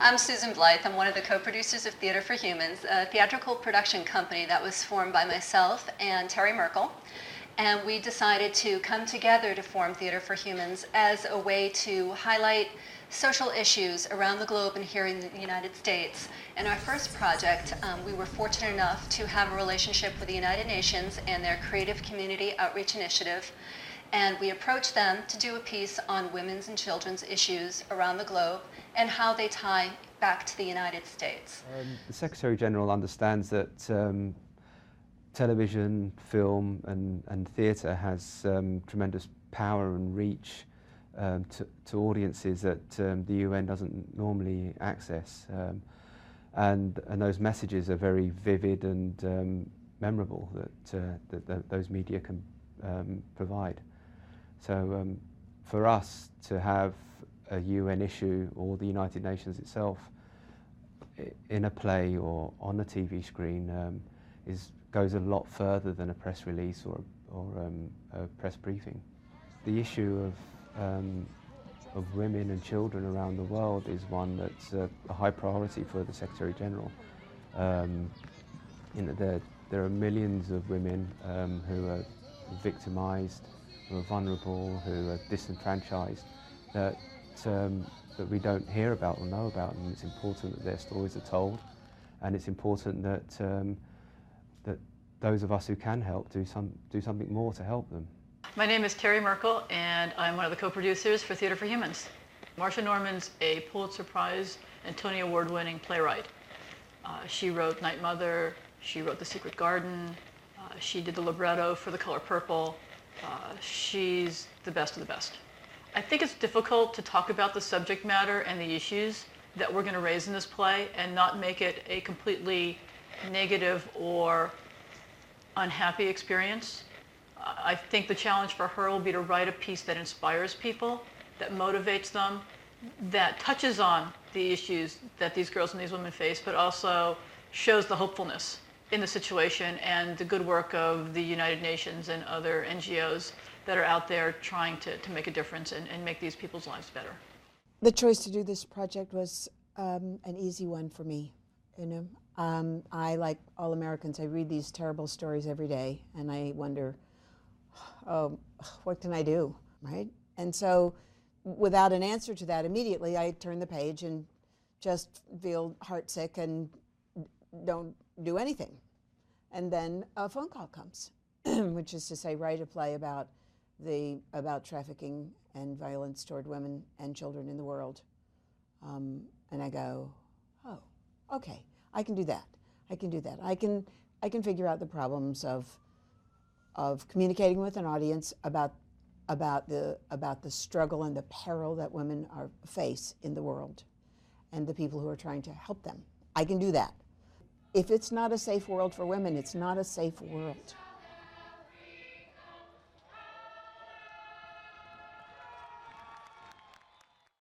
I'm Susan Blyth. I'm one of the co-producers of Theater for Humans, a theatrical production company that was formed by myself and Terry Merkle. And we decided to come together to form Theater for Humans as a way to highlight social issues around the globe and here in the United States. In our first project, we were fortunate enough to have a relationship with the United Nations and their Creative Community Outreach Initiative. And we approached them to do a piece on women's and children's issues around the globe and how they tie back to the United States. The Secretary General understands that television, film and theatre has tremendous power and reach to audiences that the UN doesn't normally access. And those messages are very vivid and memorable that those media can provide. So for us to have a UN issue or the United Nations itself in a play or on a TV screen goes a lot further than a press release or a press briefing. The issue of women and children around the world is one that's a high priority for the Secretary General. There are millions of women who are victimised, who are vulnerable, who are disenfranchised, that we don't hear about or know about, and it's important that their stories are told, and it's important that that those of us who can help do something more to help them. My name is Terry Merkle, and I'm one of the co-producers for Theater for Humans. Marsha Norman's a Pulitzer Prize and Tony Award-winning playwright. She wrote Night Mother, she wrote The Secret Garden, she did the libretto for The Color Purple. She's the best of the best. I think it's difficult to talk about the subject matter and the issues that we're going to raise in this play and not make it a completely negative or unhappy experience. I think the challenge for her will be to write a piece that inspires people, that motivates them, that touches on the issues that these girls and these women face, but also shows the hopefulness in the situation and the good work of the United Nations and other NGOs that are out there trying to make a difference and make these people's lives better. The choice to do this project was an easy one for me. I, like all Americans, I read these terrible stories every day, and I wonder, oh, what can I do, right? And so, without an answer to that, immediately I turn the page and just feel heartsick and don't do anything. And then a phone call comes, which is to say, write a play about trafficking and violence toward women and children in the world. And I go, oh, okay, I can do that. I can do that. I can figure out the problems of communicating with an audience about the struggle and the peril that women face in the world, and the people who are trying to help them. I can do that. If it's not a safe world for women, it's not a safe world.